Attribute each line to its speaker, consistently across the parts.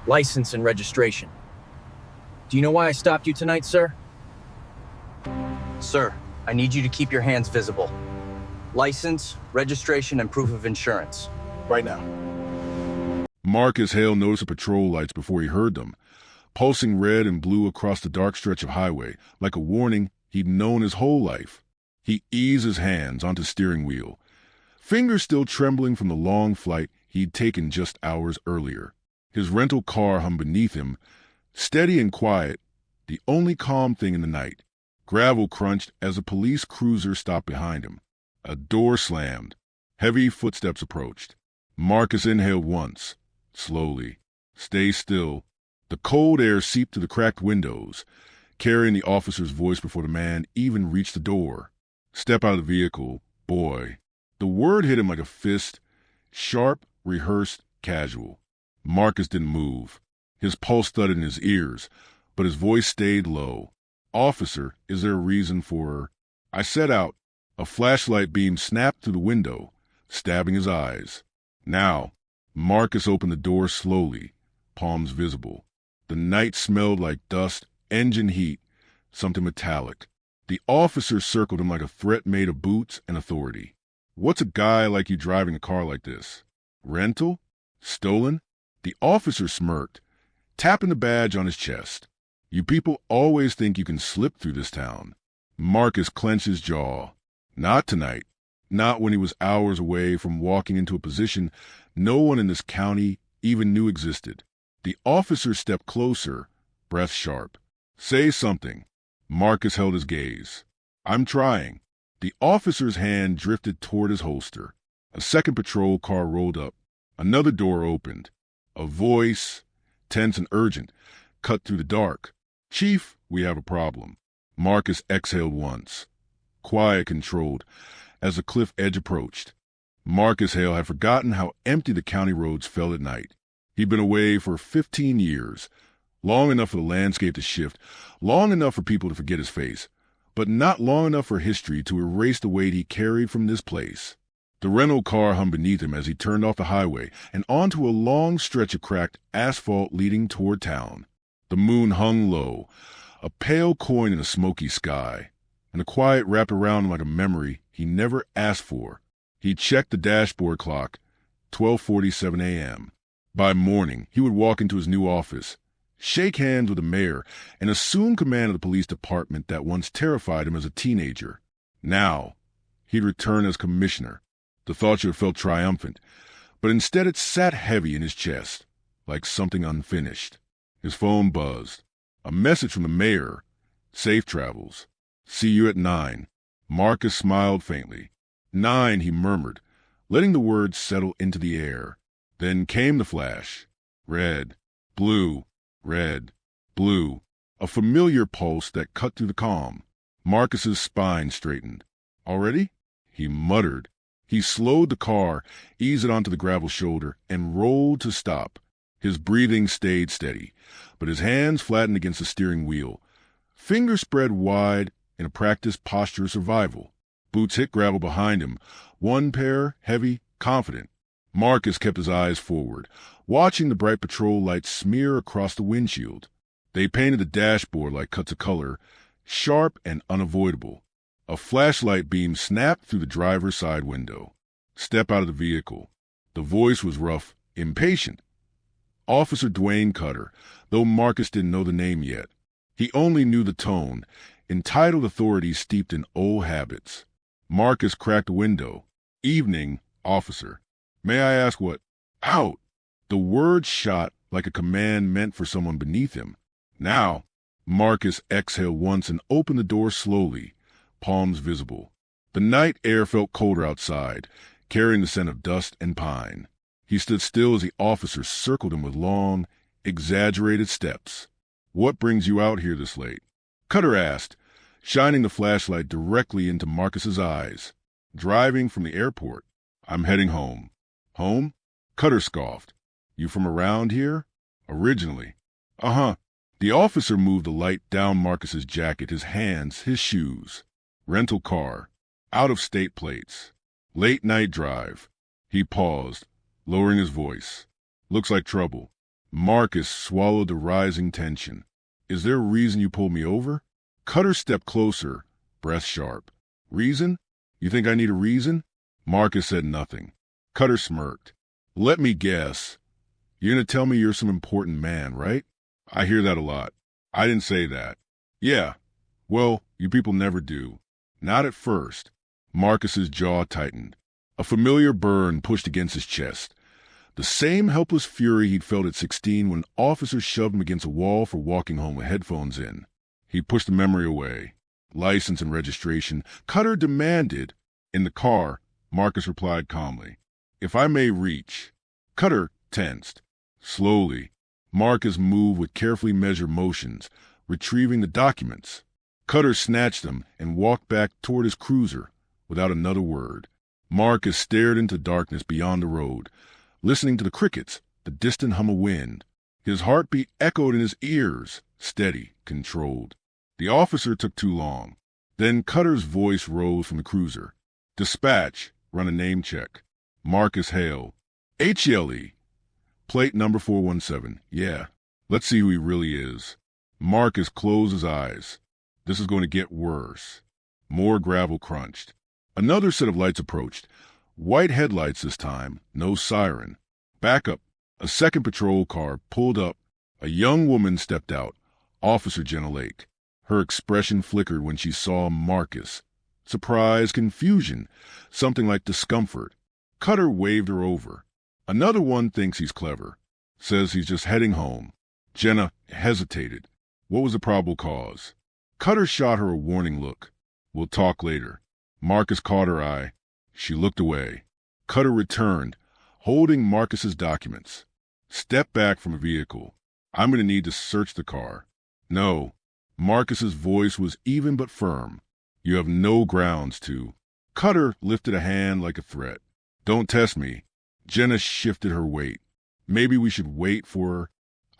Speaker 1: License and registration. Do you know why I stopped you tonight, sir? Sir, I need you to keep your hands visible. License, registration, and proof of insurance.
Speaker 2: Right now.
Speaker 3: Marcus Hale noticed the patrol lights before he heard them, pulsing red and blue across the dark stretch of highway, like a warning he'd known his whole life. He eased his hands onto the steering wheel, fingers still trembling from the long flight he'd taken just hours earlier. His rental car hummed beneath him, steady and quiet, the only calm thing in the night. Gravel crunched as a police cruiser stopped behind him. A door slammed. Heavy footsteps approached. Marcus inhaled once, slowly. Stay still. The cold air seeped through the cracked windows, carrying the officer's voice before the man even reached the door. Step out of the vehicle, boy. The word hit him like a fist, sharp, rehearsed, casual. Marcus didn't move. His pulse thudded in his ears, but his voice stayed low. Officer, is there a reason for... I set out. A flashlight beam snapped through the window, stabbing his eyes. Now, Marcus opened the door slowly, palms visible. The night smelled like dust, engine heat, something metallic. The officer circled him like a threat made of boots and authority. What's a guy like you driving a car like this? Rental? Stolen? The officer smirked, tapping the badge on his chest. You people always think you can slip through this town. Marcus clenched his jaw. Not tonight. Not when he was hours away from walking into a position no one in this county even knew existed. The officer stepped closer, breath sharp. Say something. Marcus held his gaze. I'm trying. The officer's hand drifted toward his holster. A second patrol car rolled up. Another door opened. A voice, tense and urgent, cut through the dark. Chief, we have a problem. Marcus exhaled once. Quiet controlled as the cliff edge approached. Marcus Hale had forgotten how empty the county roads felt at night. He'd been away for 15 years, long enough for the landscape to shift, long enough for people to forget his face, but not long enough for history to erase the weight he carried from this place. The rental car hummed beneath him as he turned off the highway and onto a long stretch of cracked asphalt leading toward town. The moon hung low, a pale coin in a smoky sky, and the quiet wrapped around him like a memory he never asked for. He checked the dashboard clock, 12:47 a.m. By morning, he would walk into his new office, shake hands with the mayor, and assume command of the police department that once terrified him as a teenager. Now, he'd return as commissioner. The thought should have felt triumphant, but instead it sat heavy in his chest, like something unfinished. His phone buzzed. A message from the mayor. Safe travels. See you at 9. Marcus smiled faintly. 9, he murmured, letting the words settle into the air. Then came the flash. Red, blue, red, blue. A familiar pulse that cut through the calm. Marcus's spine straightened. Already? He muttered. He slowed the car, eased it onto the gravel shoulder, and rolled to stop. His breathing stayed steady, but his hands flattened against the steering wheel. Fingers spread wide in a practiced posture of survival. Boots hit gravel behind him, one pair, heavy, confident. Marcus kept his eyes forward, watching the bright patrol lights smear across the windshield. They painted the dashboard like cuts of color, sharp and unavoidable. A flashlight beam snapped through the driver's side window. Step out of the vehicle. The voice was rough, impatient. Officer Dwayne Cutter, though Marcus didn't know the name yet. He only knew the tone, entitled authority steeped in old habits. Marcus cracked a window. Evening, officer. May I ask what? Out! The word shot like a command meant for someone beneath him. Now, Marcus exhaled once and opened the door slowly, palms visible. The night air felt colder outside, carrying the scent of dust and pine. He stood still as the officer circled him with long, exaggerated steps. What brings you out here this late? Cutter asked, shining the flashlight directly into Marcus's eyes. Driving from the airport. I'm heading home. Home? Cutter scoffed. You from around here? Originally. Uh-huh. The officer moved the light down Marcus's jacket, his hands, his shoes. Rental car. Out-of-state plates. Late night drive. He paused, lowering his voice. Looks like trouble. Marcus swallowed the rising tension. Is there a reason you pulled me over? Cutter stepped closer, breath sharp. Reason? You think I need a reason? Marcus said nothing. Cutter smirked. Let me guess. You're going to tell me you're some important man, right? I hear that a lot. I didn't say that. Yeah. Well, you people never do. Not at first. Marcus's jaw tightened. A familiar burn pushed against his chest. The same helpless fury he'd felt at 16 when officers shoved him against a wall for walking home with headphones in. He pushed the memory away. License and registration. Cutter demanded. In the car, Marcus replied calmly. If I may reach. Cutter tensed. Slowly, Marcus moved with carefully measured motions, retrieving the documents. Cutter snatched them and walked back toward his cruiser without another word. Marcus stared into darkness beyond the road, listening to the crickets, the distant hum of wind. His heartbeat echoed in his ears, steady, controlled. The officer took too long. Then Cutter's voice rose from the cruiser. Dispatch, run a name check. Marcus hailed. HLE. Plate number 417. Yeah. Let's see who he really is. Marcus closed his eyes. This is going to get worse. More gravel crunched. Another set of lights approached. White headlights this time, no siren. Backup. A second patrol car pulled up. A young woman stepped out. Officer Jenna Lake. Her expression flickered when she saw Marcus. Surprise, confusion, something like discomfort. Cutter waved her over. Another one thinks he's clever. Says he's just heading home. Jenna hesitated. What was the probable cause? Cutter shot her a warning look. We'll talk later. Marcus caught her eye. She looked away. Cutter returned, holding Marcus's documents. Step back from a vehicle. I'm going to need to search the car. No. Marcus's voice was even but firm. You have no grounds to. Cutter lifted a hand like a threat. Don't test me. Jenna shifted her weight. Maybe we should wait for her.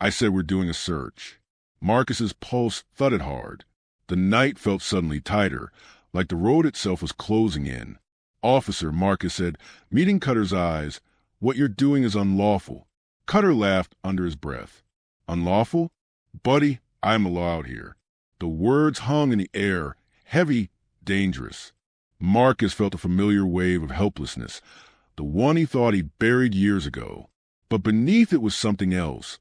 Speaker 3: I said we're doing a search. Marcus's pulse thudded hard. The night felt suddenly tighter, like the road itself was closing in. Officer, Marcus said, meeting Cutter's eyes, what you're doing is unlawful. Cutter laughed under his breath. Unlawful? Buddy, I'm allowed here. The words hung in the air, heavy, dangerous. Marcus felt a familiar wave of helplessness, the one he thought he'd buried years ago. But beneath it was something else,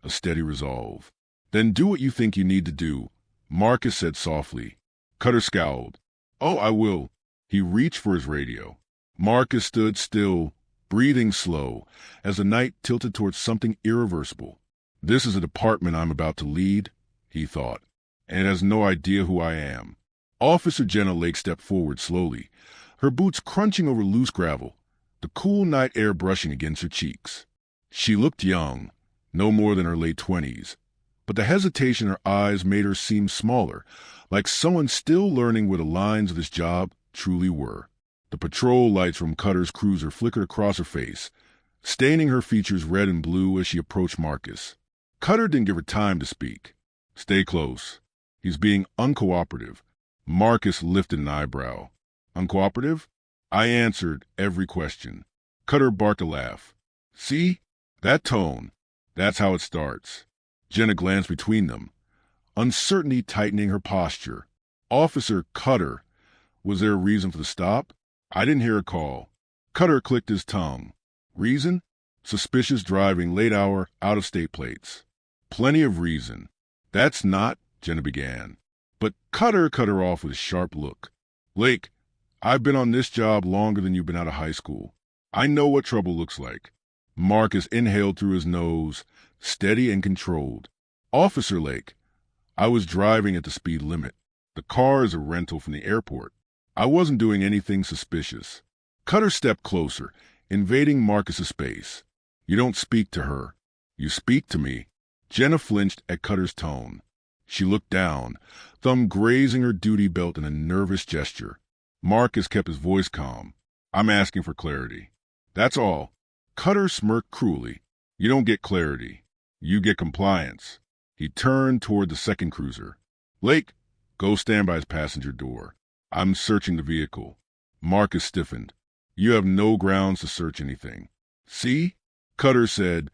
Speaker 3: a steady resolve. Then do what you think you need to do, Marcus said softly. Cutter scowled. Oh, I will. He reached for his radio. Marcus stood still, breathing slow, as the night tilted towards something irreversible. This is a department I'm about to lead, he thought, and it has no idea who I am. Officer Jenna Lake stepped forward slowly, her boots crunching over loose gravel, the cool night air brushing against her cheeks. She looked young, no more than her late 20s, but the hesitation in her eyes made her seem smaller, like someone still learning where the lines of this job truly were. The patrol lights from Cutter's cruiser flickered across her face, staining her features red and blue as she approached Marcus. Cutter didn't give her time to speak. Stay close. He's being uncooperative. Marcus lifted an eyebrow. Uncooperative? I answered every question. Cutter barked a laugh. See? That tone. That's how it starts. Jenna glanced between them, uncertainty tightening her posture. Officer Cutter. Was there a reason for the stop? I didn't hear a call. Cutter clicked his tongue. Reason? Suspicious driving, late hour, out-of-state plates. Plenty of reason. That's not, Jenna began. But Cutter cut her off with a sharp look. Lake, I've been on this job longer than you've been out of high school. I know what trouble looks like. Marcus inhaled through his nose, steady and controlled. Officer Lake, I was driving at the speed limit. The car is a rental from the airport. I wasn't doing anything suspicious. Cutter stepped closer, invading Marcus's space. You don't speak to her. You speak to me. Jenna flinched at Cutter's tone. She looked down, thumb grazing her duty belt in a nervous gesture. Marcus kept his voice calm. I'm asking for clarity. That's all. Cutter smirked cruelly. You don't get clarity. You get compliance. He turned toward the second cruiser. Lake, go stand by his passenger door. I'm searching the vehicle. Marcus stiffened. You have no grounds to search anything. See? Cutter said,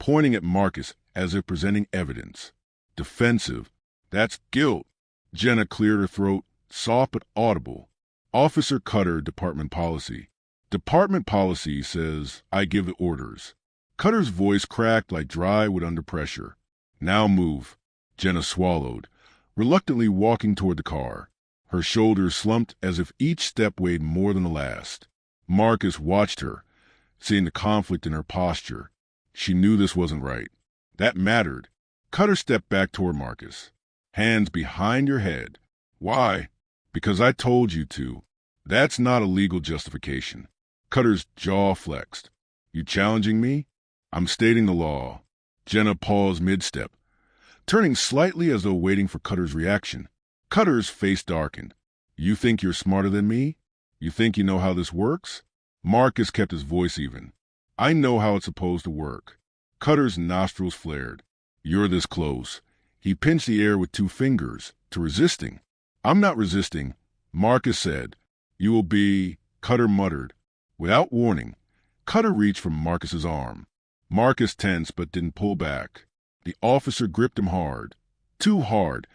Speaker 3: pointing at Marcus as if presenting evidence. Defensive. That's guilt. Jenna cleared her throat, soft but audible. Officer Cutter, Department Policy. Department Policy says I give the orders. Cutter's voice cracked like dry wood under pressure. Now move. Jenna swallowed, reluctantly walking toward the car. Her shoulders slumped as if each step weighed more than the last. Marcus watched her, seeing the conflict in her posture. She knew this wasn't right. That mattered. Cutter stepped back toward Marcus. Hands behind your head. Why? Because I told you to. That's not a legal justification. Cutter's jaw flexed. You challenging me? I'm stating the law. Jenna paused mid-step, turning slightly as though waiting for Cutter's reaction. Cutter's face darkened. You think you're smarter than me? You think you know how this works? Marcus kept his voice even. I know how it's supposed to work. Cutter's nostrils flared. You're this close. He pinched the air with 2 fingers, to resisting. I'm not resisting, Marcus said. You will be, Cutter muttered. Without warning, Cutter reached for Marcus's arm. Marcus tensed but didn't pull back. The officer gripped him hard, too hard,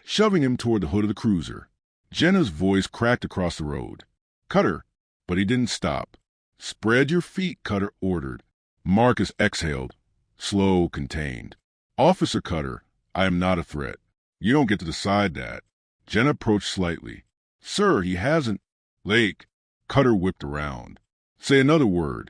Speaker 3: shoving him toward the hood of the cruiser. Jenna's voice cracked across the road. Cutter, but he didn't stop. Spread your feet, Cutter ordered. Marcus exhaled, slow, contained. Officer Cutter, I am not a threat. You don't get to decide that. Jenna approached slightly. Sir, he hasn't. Lake. Cutter whipped around. Say another word,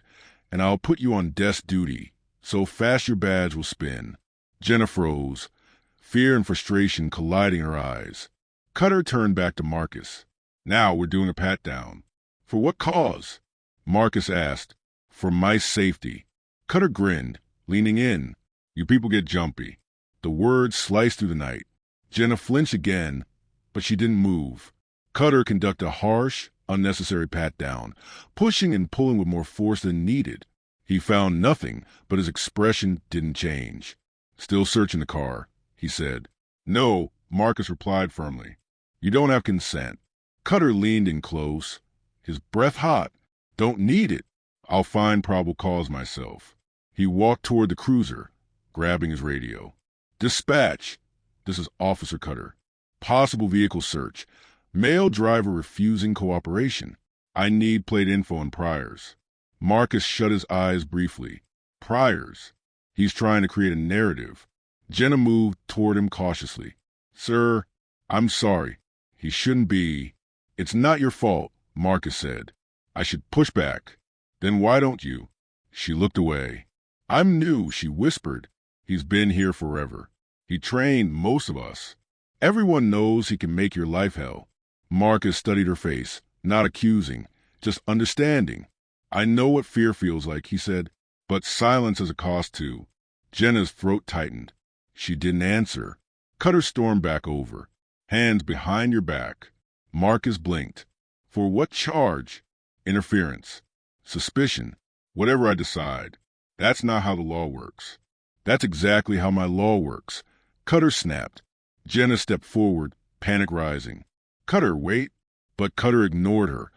Speaker 3: and I'll put you on desk duty, so fast your badge will spin. Jenna froze, fear and frustration colliding in her eyes. Cutter turned back to Marcus. Now we're doing a pat-down. For what cause? Marcus asked. For my safety. Cutter grinned, leaning in. You people get jumpy. The words sliced through the night. Jenna flinched again, but she didn't move. Cutter conducted a harsh, unnecessary pat-down, pushing and pulling with more force than needed. He found nothing, but his expression didn't change. Still searching the car, he said. No, Marcus replied firmly. You don't have consent. Cutter leaned in close, his breath hot. Don't need it. I'll find probable cause myself. He walked toward the cruiser, grabbing his radio. Dispatch. This is Officer Cutter. Possible vehicle search. Male driver refusing cooperation. I need plate info and priors. Marcus shut his eyes briefly. Priors. He's trying to create a narrative. Jenna moved toward him cautiously. Sir, I'm sorry. He shouldn't be. It's not your fault, Marcus said. I should push back. Then why don't you? She looked away. I'm new, she whispered. He's been here forever. He trained most of us. Everyone knows he can make your life hell. Marcus studied her face, not accusing, just understanding. I know what fear feels like, he said, but silence has a cost too. Jenna's throat tightened. She didn't answer. Cutter stormed back over. Hands behind your back. Marcus blinked. For what charge? Interference. Suspicion. Whatever I decide. That's not how the law works. That's exactly how my law works. Cutter snapped. Jenna stepped forward, panic rising. Cutter, wait. But Cutter ignored her,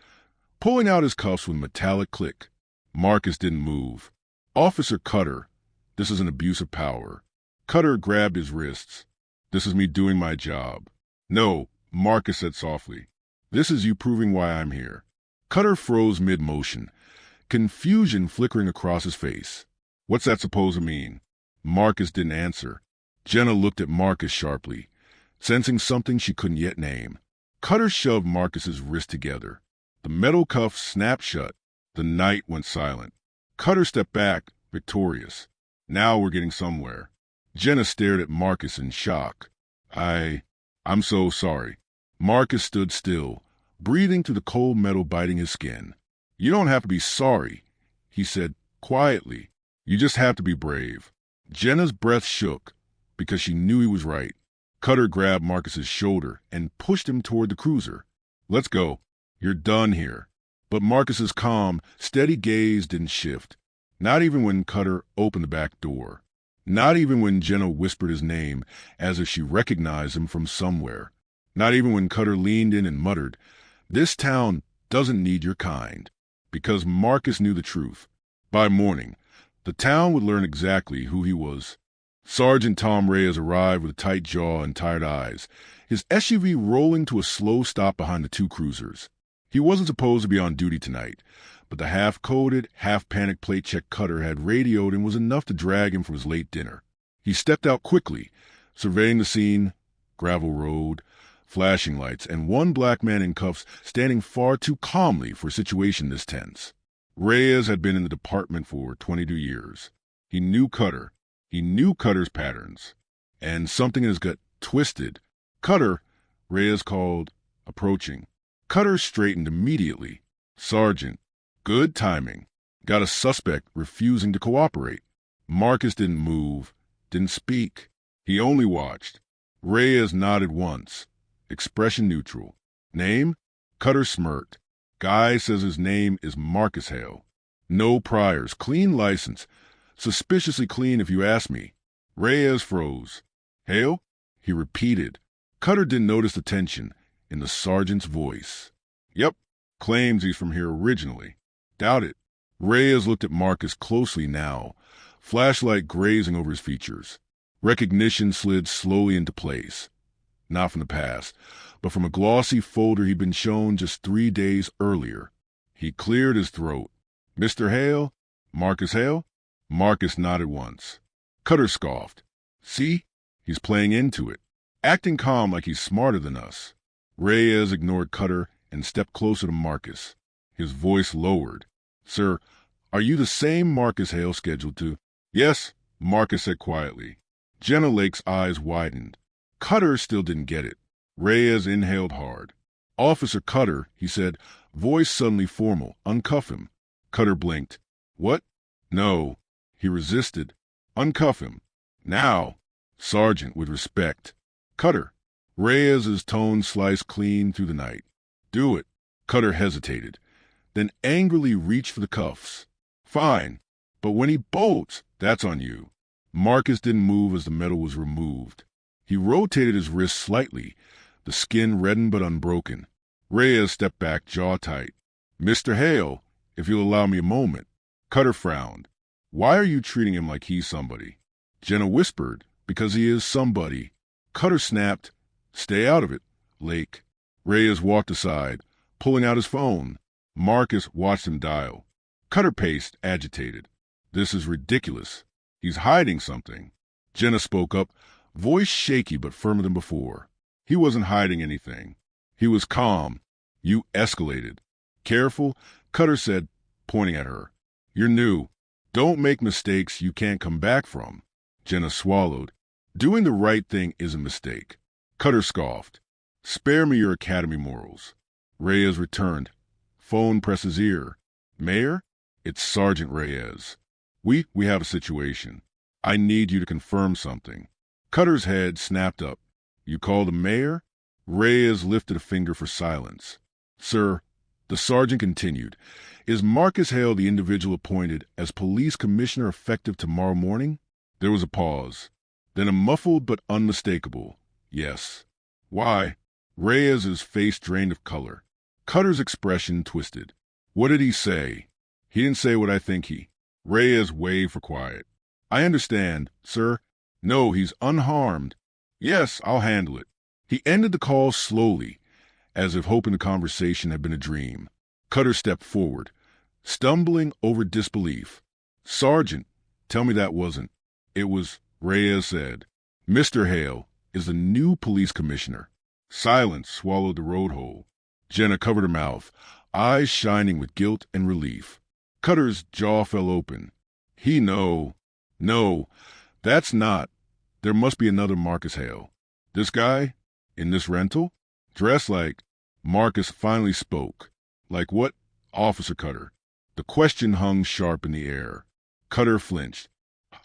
Speaker 3: pulling out his cuffs with a metallic click. Marcus didn't move. Officer Cutter, this is an abuse of power. Cutter grabbed his wrists. This is me doing my job. No, Marcus said softly. This is you proving why I'm here. Cutter froze mid-motion, confusion flickering across his face. What's that supposed to mean? Marcus didn't answer. Jenna looked at Marcus sharply, sensing something she couldn't yet name. Cutter shoved Marcus's wrist together. The metal cuffs snapped shut. The night went silent. Cutter stepped back, victorious. Now we're getting somewhere. Jenna stared at Marcus in shock. I'm so sorry. Marcus stood still, breathing through the cold metal biting his skin. You don't have to be sorry, he said quietly. You just have to be brave. Jenna's breath shook because she knew he was right. Cutter grabbed Marcus's shoulder and pushed him toward the cruiser. Let's go. You're done here. But Marcus's calm, steady gaze didn't shift. Not even when Cutter opened the back door. Not even when Jenna whispered his name as if she recognized him from somewhere. Not even when Cutter leaned in and muttered, "This town doesn't need your kind." Because Marcus knew the truth. By morning, The town would learn exactly who he was. Sergeant Tom Reyes arrived with a tight jaw and tired eyes, his SUV rolling to a slow stop behind the two cruisers. He wasn't supposed to be on duty tonight, but the half-coded, half-panicked plate-check cutter had radioed and was enough to drag him from his late dinner. He stepped out quickly, surveying the scene, gravel road, flashing lights, and one black man in cuffs standing far too calmly for a situation this tense. Reyes had been in the department for 22 years. He knew Cutter. He knew Cutter's patterns. And something in his gut twisted. Cutter, Reyes called, approaching. Cutter straightened immediately. Sergeant, good timing. Got a suspect refusing to cooperate. Marcus didn't move, didn't speak. He only watched. Reyes nodded once. Expression neutral. Name? Cutter smirked. Guy says his name is Marcus Hale. No priors, clean license. Suspiciously clean if you ask me. Reyes froze. Hale? He repeated. Cutter didn't notice the tension in the sergeant's voice. Yep, claims he's from here originally. Doubt it. Reyes looked at Marcus closely now, flashlight grazing over his features. Recognition slid slowly into place. Not from the past, but from a glossy folder he'd been shown just 3 days earlier. He cleared his throat. Mr. Hale? Marcus Hale? Marcus nodded once. Cutter scoffed. See? He's playing into it, acting calm like he's smarter than us. Reyes ignored Cutter and stepped closer to Marcus. His voice lowered. Sir, are you the same Marcus Hale scheduled to? Yes, Marcus said quietly. Jenna Lake's eyes widened. Cutter still didn't get it. Reyes inhaled hard. Officer Cutter, he said, voice suddenly formal. Uncuff him. Cutter blinked. What? No. He resisted. Uncuff him. Now. Sergeant, with respect. Cutter. Reyes's tone sliced clean through the night. Do it. Cutter hesitated, then angrily reached for the cuffs. Fine, but when he bolts, that's on you. Marcus didn't move as the metal was removed. He rotated his wrist slightly, the skin reddened but unbroken. Reyes stepped back, jaw tight. Mr. Hale, if you'll allow me a moment. Cutter frowned. Why are you treating him like he's somebody? Jenna whispered, because he is somebody. Cutter snapped, stay out of it, Lake. Reyes walked aside, pulling out his phone. Marcus watched him dial. Cutter paced, agitated. This is ridiculous. He's hiding something. Jenna spoke up, voice shaky but firmer than before. He wasn't hiding anything. He was calm. You escalated. Careful, Cutter said, pointing at her. You're new. Don't make mistakes you can't come back from. Jenna swallowed. Doing the right thing is a mistake. Cutter scoffed. Spare me your academy morals. Reyes returned. Phone pressed his ear. Mayor? It's Sergeant Reyes. We have a situation. I need you to confirm something. Cutter's head snapped up. You called the mayor? Reyes lifted a finger for silence. Sir, the sergeant continued, is Marcus Hale the individual appointed as police commissioner effective tomorrow morning? There was a pause. Then a muffled but unmistakable, yes. Why? Reyes's face drained of color. Cutter's expression twisted. What did he say? He didn't say what I think he... Reyes waved for quiet. I understand, sir. No, he's unharmed. Yes, I'll handle it. He ended the call slowly, as if hoping the conversation had been a dream. Cutter stepped forward, stumbling over disbelief. Sergeant, tell me that wasn't. It was, Reyes said. Mr. Hale is the new police commissioner. Silence swallowed the road hole. Jenna covered her mouth, eyes shining with guilt and relief. Cutter's jaw fell open. No, that's not. There must be another Marcus Hale. This guy? In this rental? Dressed like... Marcus finally spoke. Like what? Officer Cutter. The question hung sharp in the air. Cutter flinched.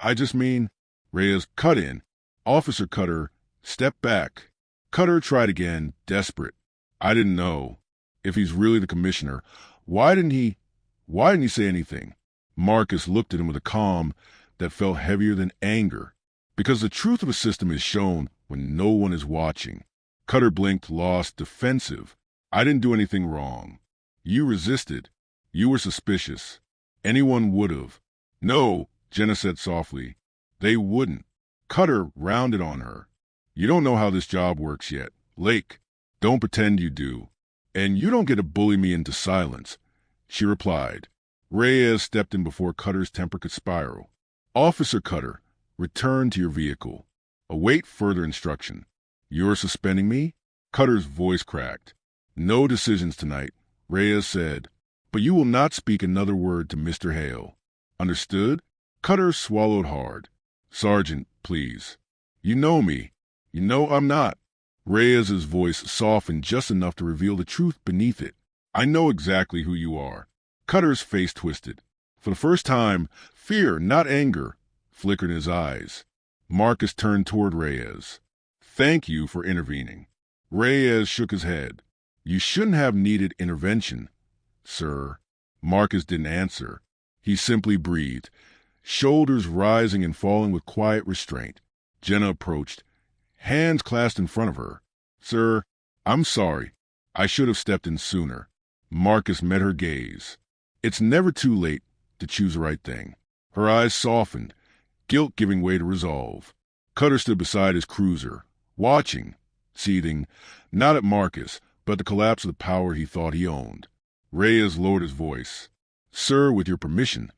Speaker 3: I just mean... Reyes, cut in. Officer Cutter, step back. Cutter tried again, desperate. I didn't know. If he's really the commissioner, why didn't he say anything? Marcus looked at him with a calm that felt heavier than anger. Because the truth of a system is shown when no one is watching. Cutter blinked, lost, defensive. I didn't do anything wrong. You resisted. You were suspicious. Anyone would have. No, Jenna said softly. They wouldn't. Cutter rounded on her. You don't know how this job works yet. Lake, don't pretend you do. And you don't get to bully me into silence, she replied. Reyes stepped in before Cutter's temper could spiral. Officer Cutter, return to your vehicle. Await further instruction. You're suspending me? Cutter's voice cracked. No decisions tonight, Reyes said. But you will not speak another word to Mr. Hale. Understood? Cutter swallowed hard. Sergeant, please. You know me. You know I'm not. Reyes's voice softened just enough to reveal the truth beneath it. I know exactly who you are. Cutter's face twisted. For the first time, fear, not anger, flickered in his eyes. Marcus turned toward Reyes. Thank you for intervening. Reyes shook his head. You shouldn't have needed intervention, sir. Marcus didn't answer. He simply breathed, shoulders rising and falling with quiet restraint. Jenna approached, hands clasped in front of her. Sir, I'm sorry. I should have stepped in sooner. Marcus met her gaze. It's never too late to choose the right thing. Her eyes softened, guilt giving way to resolve. Cutter stood beside his cruiser, watching, seething, not at Marcus, but the collapse of the power he thought he owned. Reyes lowered his voice. Sir, with your permission,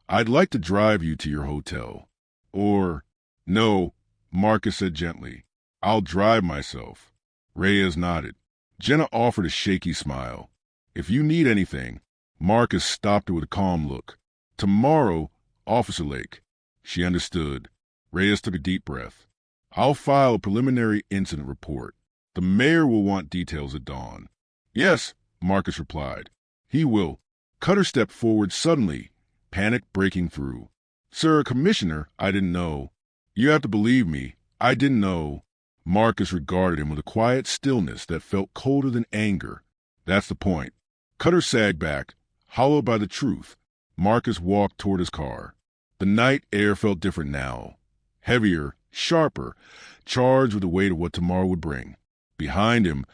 Speaker 3: I'd like to drive you to your hotel. Or, no, Marcus said gently. I'll drive myself. Reyes nodded. Jenna offered a shaky smile. If you need anything, Marcus stopped her with a calm look. Tomorrow, Officer Lake. She understood. Reyes took a deep breath. I'll file a preliminary incident report. The mayor will want details at dawn. Yes, Marcus replied. He will. Cutter stepped forward suddenly, panic breaking through. Sir, Commissioner, I didn't know. You have to believe me. I didn't know. Marcus regarded him with a quiet stillness that felt colder than anger. That's the point. Cutter sagged back, hollowed by the truth. Marcus walked toward his car. The night air felt different now. Heavier, sharper, charged with the weight of what tomorrow would bring. Behind him,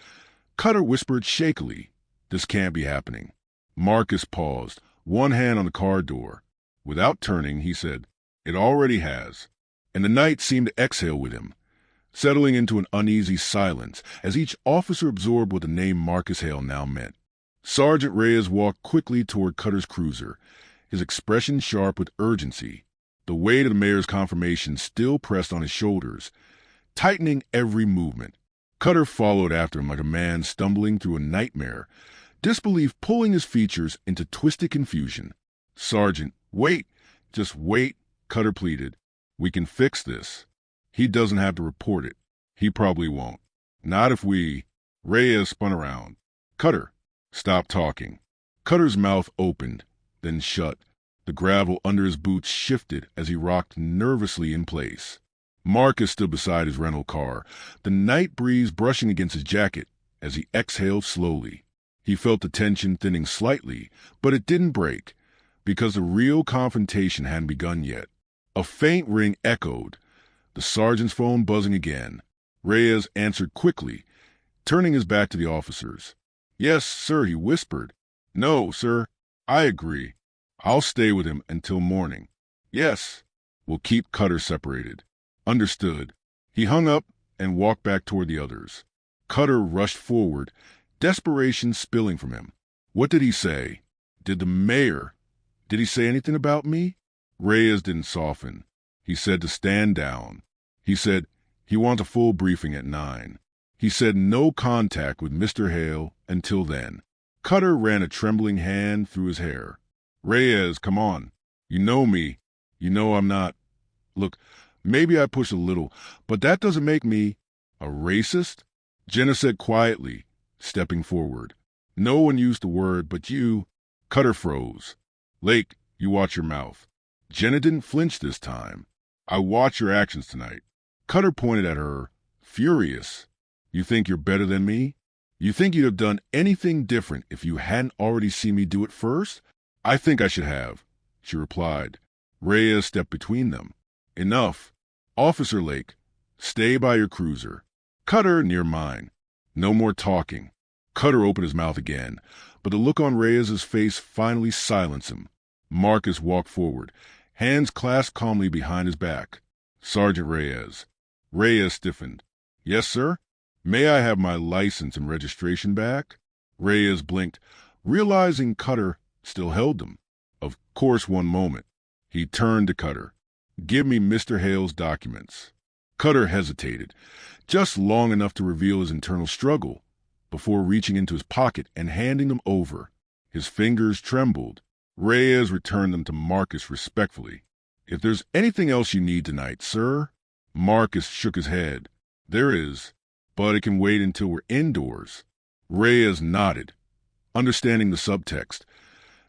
Speaker 3: Cutter whispered shakily, This can't be happening. Marcus paused, one hand on the car door. Without turning, he said, It already has. And the night seemed to exhale with him, settling into an uneasy silence as each officer absorbed what the name Marcus Hale now meant. Sergeant Reyes walked quickly toward Cutter's cruiser, his expression sharp with urgency. The weight of the mayor's confirmation still pressed on his shoulders, tightening every movement. Cutter followed after him like a man stumbling through a nightmare, disbelief pulling his features into twisted confusion. Sergeant, wait, just wait, Cutter pleaded. We can fix this. He doesn't have to report it. He probably won't. Not if we... Reyes spun around. Cutter, stop talking. Cutter's mouth opened, then shut. The gravel under his boots shifted as he rocked nervously in place. Marcus stood beside his rental car, the night breeze brushing against his jacket as he exhaled slowly. He felt the tension thinning slightly, but it didn't break, because the real confrontation hadn't begun yet. A faint ring echoed, the sergeant's phone buzzing again. Reyes answered quickly, turning his back to the officers. Yes, sir, he whispered. No, sir, I agree. I'll stay with him until morning. Yes, we'll keep Cutter separated. Understood. He hung up and walked back toward the others. Cutter rushed forward, desperation spilling from him. What did he say? Did he say anything about me? Reyes didn't soften. He said to stand down. He said he wants a full briefing at 9. He said no contact with Mr. Hale until then. Cutter ran a trembling hand through his hair. Reyes, come on. You know me. You know I'm not. Look, maybe I push a little, but that doesn't make me a racist, Jenna said quietly, stepping forward. No one used the word, but you. Cutter froze. Lake, you watch your mouth. Jenna didn't flinch this time. I watch your actions tonight. Cutter pointed at her, furious. You think you're better than me? You think you'd have done anything different if you hadn't already seen me do it first? I think I should have, she replied. Reyes stepped between them. Enough. Officer Lake, stay by your cruiser. Cutter near mine. No more talking. Cutter opened his mouth again, but the look on Reyes's face finally silenced him. Marcus walked forward, hands clasped calmly behind his back. Sergeant Reyes. Reyes stiffened. Yes, sir? May I have my license and registration back? Reyes blinked, realizing Cutter still held them. Of course, one moment. He turned to Cutter. Give me Mr. Hale's documents. Cutter hesitated, just long enough to reveal his internal struggle, before reaching into his pocket and handing them over. His fingers trembled. Reyes returned them to Marcus respectfully. If there's anything else you need tonight, sir? Marcus shook his head. There is, but it can wait until we're indoors. Reyes nodded, understanding the subtext.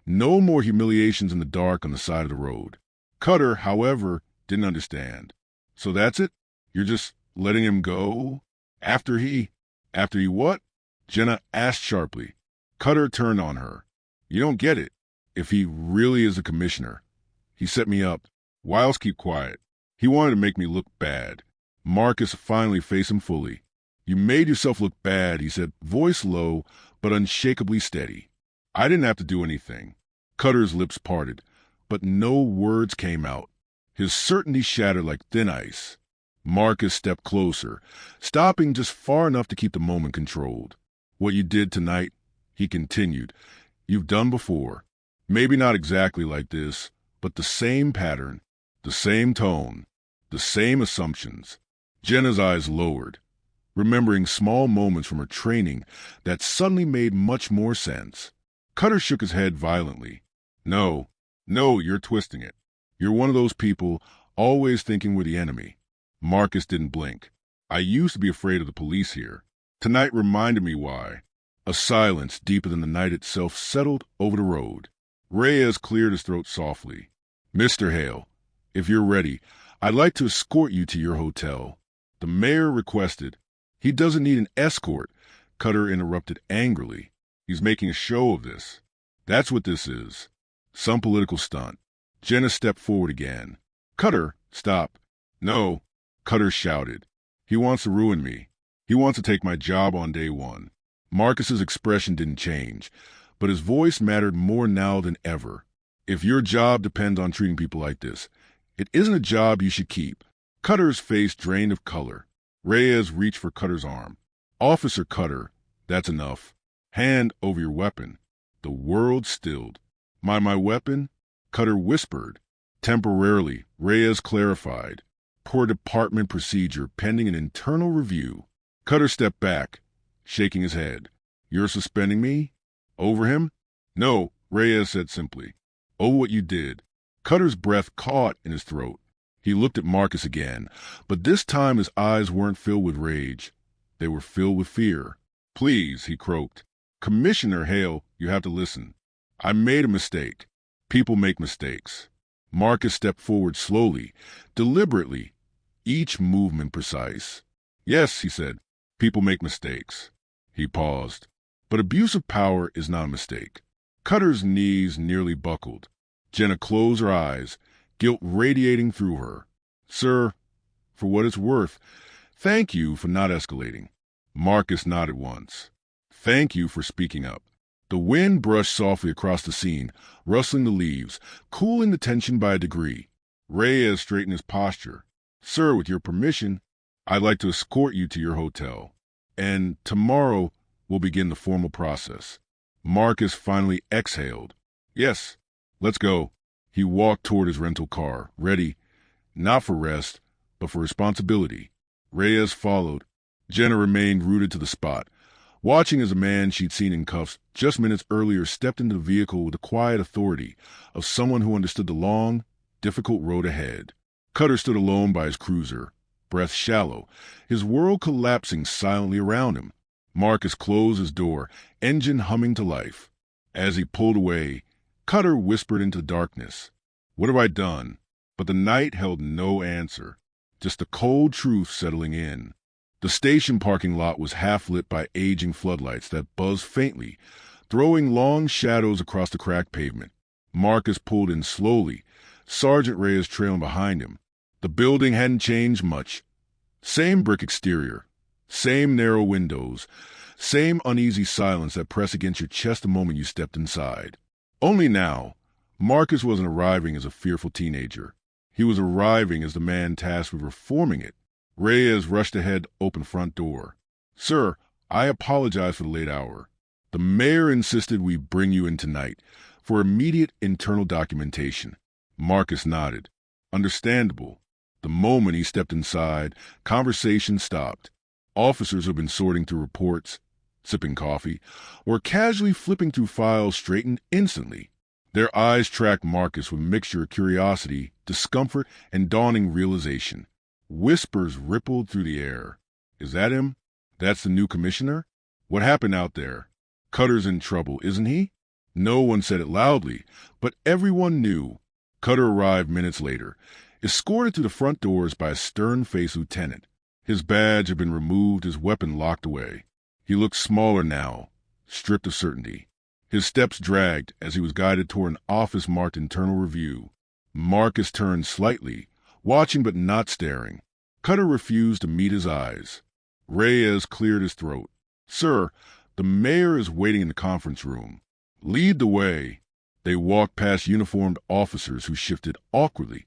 Speaker 3: No more humiliations in the dark on the side of the road. Cutter, however, didn't understand. So that's it? You're just letting him go? After he what? Jenna asked sharply. Cutter turned on her. You don't get it. If he really is a commissioner, he set me up. Why else keep quiet? He wanted to make me look bad. Marcus finally faced him fully. You made yourself look bad, he said, voice low but unshakably steady. I didn't have to do anything. Cutter's lips parted, but no words came out. His certainty shattered like thin ice. Marcus stepped closer, stopping just far enough to keep the moment controlled. What you did tonight, he continued, you've done before. Maybe not exactly like this, but the same pattern, the same tone, the same assumptions. Jenna's eyes lowered, remembering small moments from her training that suddenly made much more sense. Cutter shook his head violently. No, you're twisting it. You're one of those people always thinking we're the enemy. Marcus didn't blink. I used to be afraid of the police here. Tonight reminded me why. A silence deeper than the night itself settled over the road. Reyes cleared his throat softly. Mr. Hale, if you're ready, I'd like to escort you to your hotel. The mayor requested. He doesn't need an escort, Cutter interrupted angrily. He's making a show of this. That's what this is. Some political stunt. Jenna stepped forward again. Cutter, stop. No, Cutter shouted. He wants to ruin me. He wants to take my job on day one. Marcus's expression didn't change, but his voice mattered more now than ever. If your job depends on treating people like this, it isn't a job you should keep. Cutter's face drained of color. Reyes reached for Cutter's arm. Officer Cutter, that's enough. Hand over your weapon. The world stilled. My weapon? Cutter whispered. Temporarily, Reyes clarified. Per department procedure pending an internal review. Cutter stepped back, shaking his head. You're suspending me? Over him? No, Reyes said simply. Over what you did. Cutter's breath caught in his throat. He looked at Marcus again, but this time his eyes weren't filled with rage. They were filled with fear. Please, he croaked. Commissioner Hale, you have to listen. I made a mistake. People make mistakes. Marcus stepped forward slowly, deliberately, each movement precise. Yes, he said, people make mistakes. He paused. But abuse of power is not a mistake. Cutter's knees nearly buckled. Jenna closed her eyes, guilt radiating through her. Sir, for what it's worth, thank you for not escalating. Marcus nodded once. Thank you for speaking up. The wind brushed softly across the scene, rustling the leaves, cooling the tension by a degree. Reyes straightened his posture. Sir, with your permission, I'd like to escort you to your hotel. And tomorrow we'll begin the formal process. Marcus finally exhaled. Yes, let's go. He walked toward his rental car, ready, not for rest, but for responsibility. Reyes followed. Jenna remained rooted to the spot, watching as a man she'd seen in cuffs just minutes earlier stepped into the vehicle with the quiet authority of someone who understood the long, difficult road ahead. Cutter stood alone by his cruiser, breath shallow, his world collapsing silently around him. Marcus closed his door, engine humming to life. As he pulled away, Cutter whispered into the darkness, What have I done? But the night held no answer, just the cold truth settling in. The station parking lot was half lit by aging floodlights that buzzed faintly, throwing long shadows across the cracked pavement. Marcus pulled in slowly, Sergeant Reyes trailing behind him. The building hadn't changed much. Same brick exterior, same narrow windows, same uneasy silence that pressed against your chest the moment you stepped inside. Only now, Marcus wasn't arriving as a fearful teenager. He was arriving as the man tasked with reforming it. Reyes rushed ahead, opened the front door. Sir, I apologize for the late hour. The mayor insisted we bring you in tonight for immediate internal documentation. Marcus nodded. Understandable. The moment he stepped inside, conversation stopped. Officers who had been sorting through reports, sipping coffee, or casually flipping through files straightened instantly. Their eyes tracked Marcus with a mixture of curiosity, discomfort, and dawning realization. Whispers rippled through the air. Is that him? That's the new commissioner? What happened out there? Cutter's in trouble, isn't he? No one said it loudly, but everyone knew. Cutter arrived minutes later, escorted to the front doors by a stern-faced lieutenant. His badge had been removed, his weapon locked away. He looked smaller now, stripped of certainty. His steps dragged as he was guided toward an office marked internal review. Marcus turned slightly, watching but not staring. Cutter refused to meet his eyes. Reyes cleared his throat. Sir, the mayor is waiting in the conference room. Lead the way. They walked past uniformed officers who shifted awkwardly,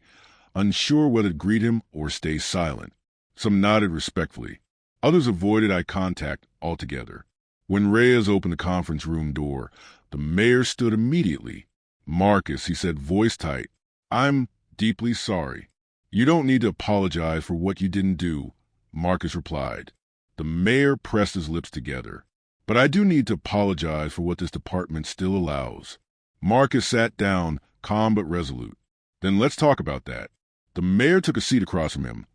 Speaker 3: unsure whether to greet him or stay silent. Some nodded respectfully. Others avoided eye contact altogether. When Reyes opened the conference room door, the mayor stood immediately. Marcus, he said, voice tight, I'm deeply sorry. You don't need to apologize for what you didn't do, Marcus replied. The mayor pressed his lips together. But I do need to apologize for what this department still allows. Marcus sat down, calm but resolute. Then let's talk about that. The mayor took a seat across from him,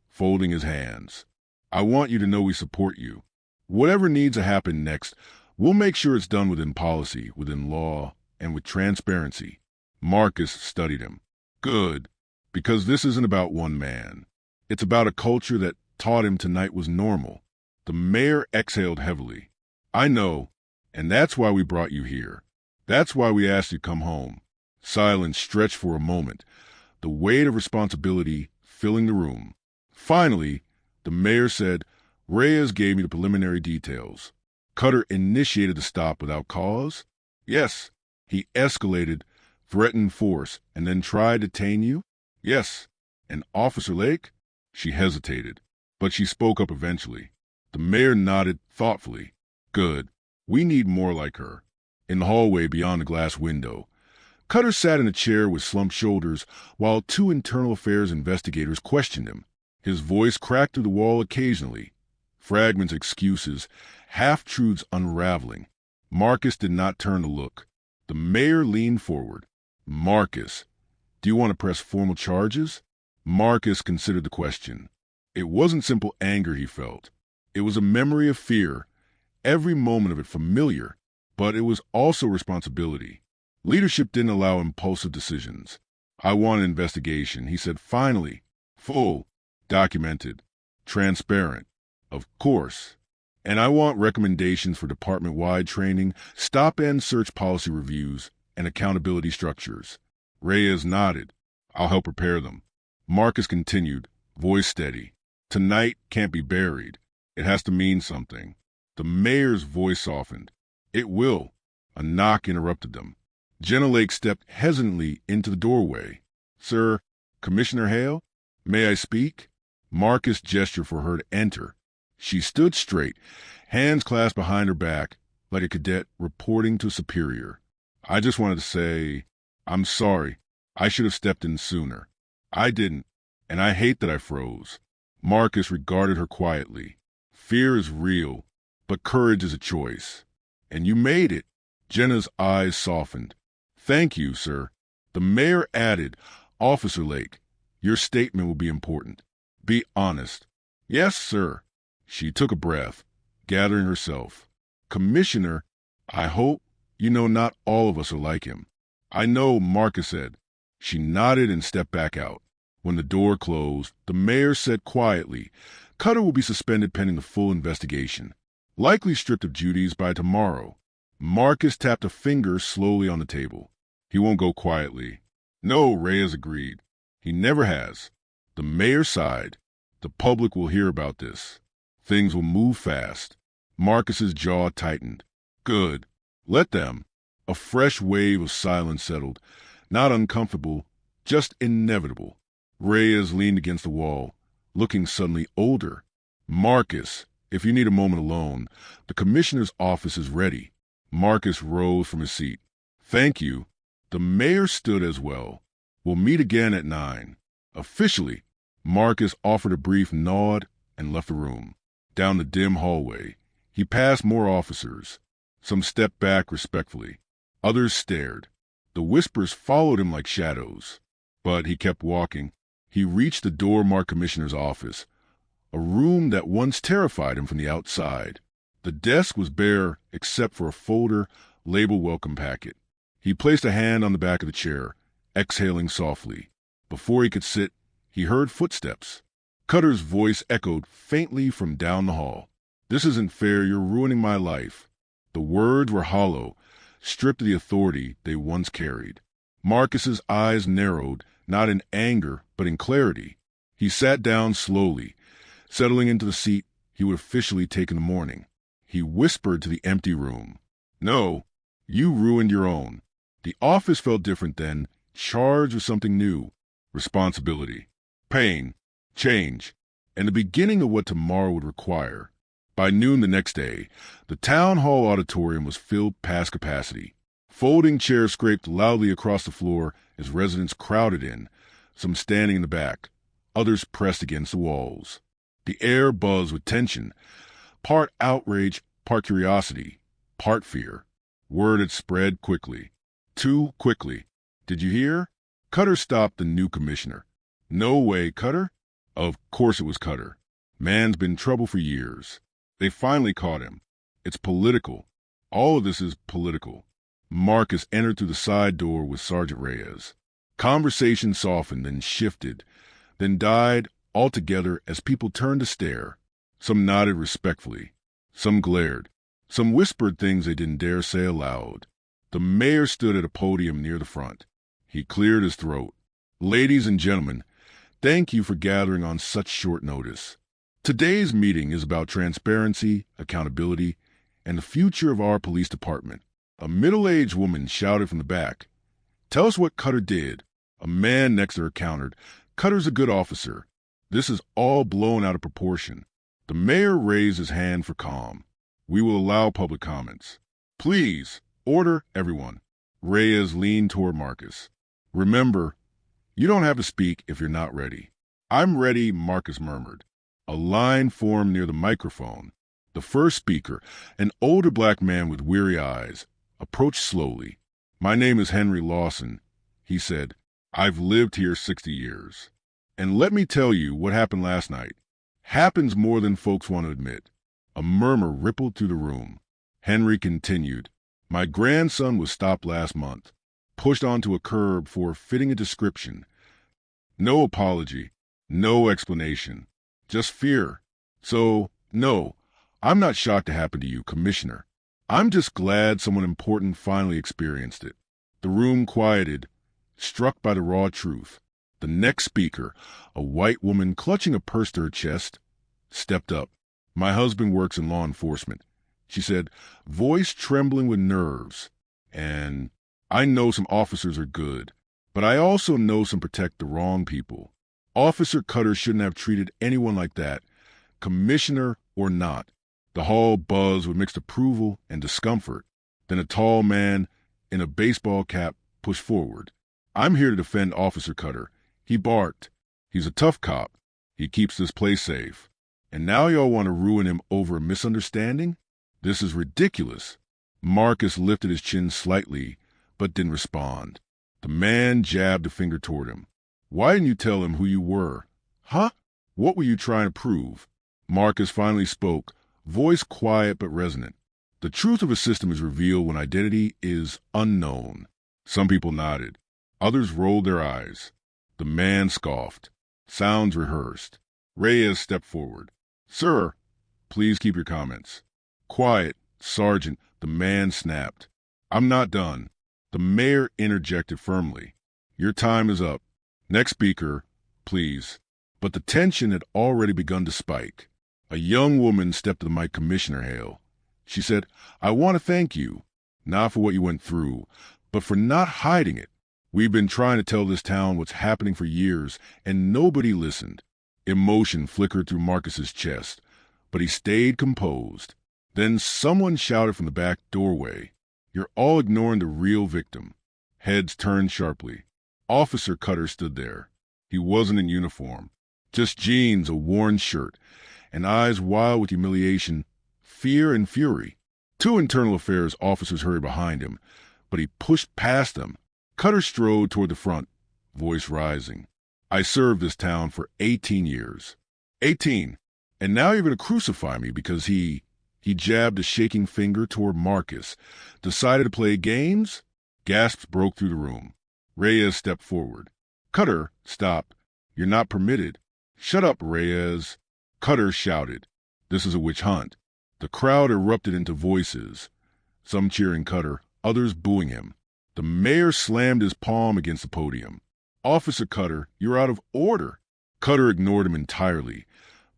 Speaker 3: folding his hands. I want you to know we support you. Whatever needs to happen next, we'll make sure it's done within policy, within law, and with transparency. Marcus studied him. Good, because this isn't about one man. It's about a culture that taught him tonight was normal. The mayor exhaled heavily. I know, and that's why we brought you here. That's why we asked you to come home. Silence stretched for a moment, the weight of responsibility filling the room. Finally, the mayor said, Reyes gave me the preliminary details. Cutter initiated the stop without cause? Yes. He escalated, threatened force, and then tried to detain you? Yes. And Officer Lake? She hesitated, but she spoke up eventually. The mayor nodded thoughtfully. Good. We need more like her. In the hallway beyond the glass window, Cutter sat in a chair with slumped shoulders while two internal affairs investigators questioned him. His voice cracked through the wall occasionally. Fragments, excuses, half-truths unraveling. Marcus did not turn to look. The mayor leaned forward. Marcus, do you want to press formal charges? Marcus considered the question. It wasn't simple anger he felt. It was a memory of fear, every moment of it familiar, but it was also responsibility. Leadership didn't allow impulsive decisions. I want an investigation, he said finally. Full, documented, transparent. Of course. And I want recommendations for department-wide training, stop-and search policy reviews, and accountability structures. Reyes nodded. I'll help prepare them. Marcus continued, voice steady. Tonight can't be buried. It has to mean something. The mayor's voice softened. It will. A knock interrupted them. Jenna Lake stepped hesitantly into the doorway. Sir, Commissioner Hale, may I speak? Marcus gestured for her to enter. She stood straight, hands clasped behind her back, like a cadet reporting to superior. I just wanted to say, I'm sorry. I should have stepped in sooner. I didn't, and I hate that I froze. Marcus regarded her quietly. Fear is real, but courage is a choice. And you made it. Jenna's eyes softened. Thank you, sir. The mayor added, Officer Lake, your statement will be important. Be honest. Yes, sir. She took a breath, gathering herself. Commissioner, I hope you know not all of us are like him. I know, Marcus said. She nodded and stepped back out. When the door closed, the mayor said quietly, Cutter will be suspended pending the full investigation. Likely stripped of duties by tomorrow. Marcus tapped a finger slowly on the table. He won't go quietly. No, Reyes agreed. He never has. The mayor sighed. The public will hear about this. Things will move fast. Marcus's jaw tightened. Good. Let them. A fresh wave of silence settled. Not uncomfortable, just inevitable. Reyes leaned against the wall, looking suddenly older. Marcus, if you need a moment alone, the commissioner's office is ready. Marcus rose from his seat. Thank you. The mayor stood as well. We'll meet again at 9. Officially, Marcus offered a brief nod and left the room. Down the dim hallway, he passed more officers. Some stepped back respectfully. Others stared. The whispers followed him like shadows. But he kept walking. He reached the door marked commissioner's office, a room that once terrified him from the outside. The desk was bare except for a folder labeled welcome packet. He placed a hand on the back of the chair, exhaling softly. Before he could sit, he heard footsteps. Cutter's voice echoed faintly from down the hall. This isn't fair, you're ruining my life. The words were hollow, stripped of the authority they once carried. Marcus's eyes narrowed, not in anger, but in clarity. He sat down slowly, settling into the seat he would officially take in the morning. He whispered to the empty room. No, you ruined your own. The office felt different then, charged with something new. Responsibility, pain, change, and the beginning of what tomorrow would require. By noon the next day, the town hall auditorium was filled past capacity. Folding chairs scraped loudly across the floor as residents crowded in, some standing in the back, others pressed against the walls. The air buzzed with tension, part outrage, part curiosity, part fear. Word had spread quickly. Too quickly. Did you hear? Cutter stopped the new commissioner. No way, Cutter? Of course it was Cutter. Man's been in trouble for years. They finally caught him. It's political. All of this is political. Marcus entered through the side door with Sergeant Reyes. Conversation softened, then shifted, then died altogether as people turned to stare. Some nodded respectfully. Some glared. Some whispered things they didn't dare say aloud. The mayor stood at a podium near the front. He cleared his throat. Ladies and gentlemen, thank you for gathering on such short notice. Today's meeting is about transparency, accountability, and the future of our police department. A middle-aged woman shouted from the back. Tell us what Cutter did. A man next to her countered. Cutter's a good officer. This is all blown out of proportion. The mayor raised his hand for calm. We will allow public comments. Please, order, everyone. Reyes leaned toward Marcus. Remember, you don't have to speak if you're not ready. I'm ready, Marcus murmured. A line formed near the microphone. The first speaker, an older black man with weary eyes, approached slowly. My name is Henry Lawson, he said. I've lived here 60 years. And let me tell you what happened last night. Happens more than folks want to admit. A murmur rippled through the room. Henry continued. My grandson was stopped last month, pushed onto a curb for fitting a description. No apology, no explanation, just fear. So, no, I'm not shocked it happened to you, Commissioner. I'm just glad someone important finally experienced it. The room quieted, struck by the raw truth. The next speaker, a white woman clutching a purse to her chest, stepped up. My husband works in law enforcement, she said, voice trembling with nerves. And I know some officers are good, but I also know some protect the wrong people. Officer Cutter shouldn't have treated anyone like that, commissioner or not. The hall buzzed with mixed approval and discomfort. Then a tall man in a baseball cap pushed forward. I'm here to defend Officer Cutter. He barked. He's a tough cop. He keeps this place safe. And now y'all want to ruin him over a misunderstanding? This is ridiculous. Marcus lifted his chin slightly, but didn't respond. The man jabbed a finger toward him. Why didn't you tell him who you were? Huh? What were you trying to prove? Marcus finally spoke, voice quiet but resonant. The truth of a system is revealed when identity is unknown. Some people nodded. Others rolled their eyes. The man scoffed. Sounds rehearsed. Reyes stepped forward. Sir, please keep your comments. Quiet, Sergeant, the man snapped. I'm not done. The mayor interjected firmly. Your time is up. Next speaker, please. But the tension had already begun to spike. A young woman stepped to the mic. Commissioner Hale. She said, I want to thank you, not for what you went through, but for not hiding it. We've been trying to tell this town what's happening for years, and nobody listened. Emotion flickered through Marcus's chest, but he stayed composed. Then someone shouted from the back doorway, "You're all ignoring the real victim." Heads turned sharply. Officer Cutter stood there. He wasn't in uniform, just jeans, a worn shirt, and eyes wild with humiliation, fear, and fury. Two internal affairs officers hurried behind him, but he pushed past them. Cutter strode toward the front, voice rising. "I served this town for 18 years. 18. And now you're going to crucify me because he jabbed a shaking finger toward Marcus. Decided to play games?" Gasps broke through the room. Reyes stepped forward. "Cutter, stop. You're not permitted." "Shut up, Reyes." Cutter shouted. This is a witch hunt. The crowd erupted into voices, some cheering Cutter, others booing him. The mayor slammed his palm against the podium. "Officer Cutter, you're out of order." Cutter ignored him entirely,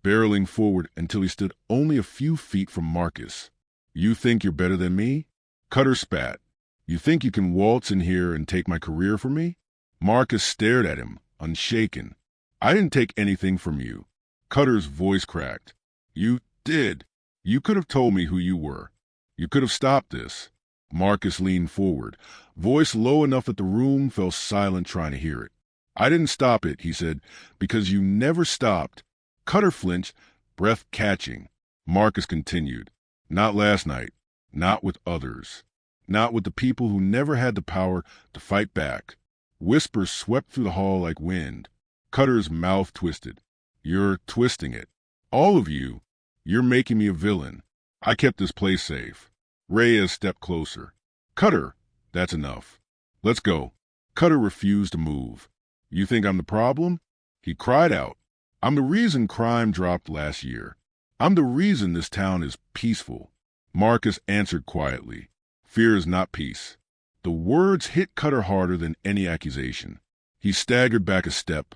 Speaker 3: barreling forward until he stood only a few feet from Marcus. "You think you're better than me?" Cutter spat. "You think you can waltz in here and take my career from me?" Marcus stared at him, unshaken. "I didn't take anything from you." Cutter's voice cracked. "You did. You could have told me who you were. You could have stopped this." Marcus leaned forward, voice low enough that the room fell silent trying to hear it. "I didn't stop it," he said, "because you never stopped." Cutter flinched, breath catching. Marcus continued. "Not last night. Not with others. Not with the people who never had the power to fight back." Whispers swept through the hall like wind. Cutter's mouth twisted. "You're twisting it. All of you. You're making me a villain. I kept this place safe." Reyes stepped closer. "Cutter, that's enough. Let's go." Cutter refused to move. "You think I'm the problem?" He cried out. "I'm the reason crime dropped last year. I'm the reason this town is peaceful." Marcus answered quietly. "Fear is not peace." The words hit Cutter harder than any accusation. He staggered back a step,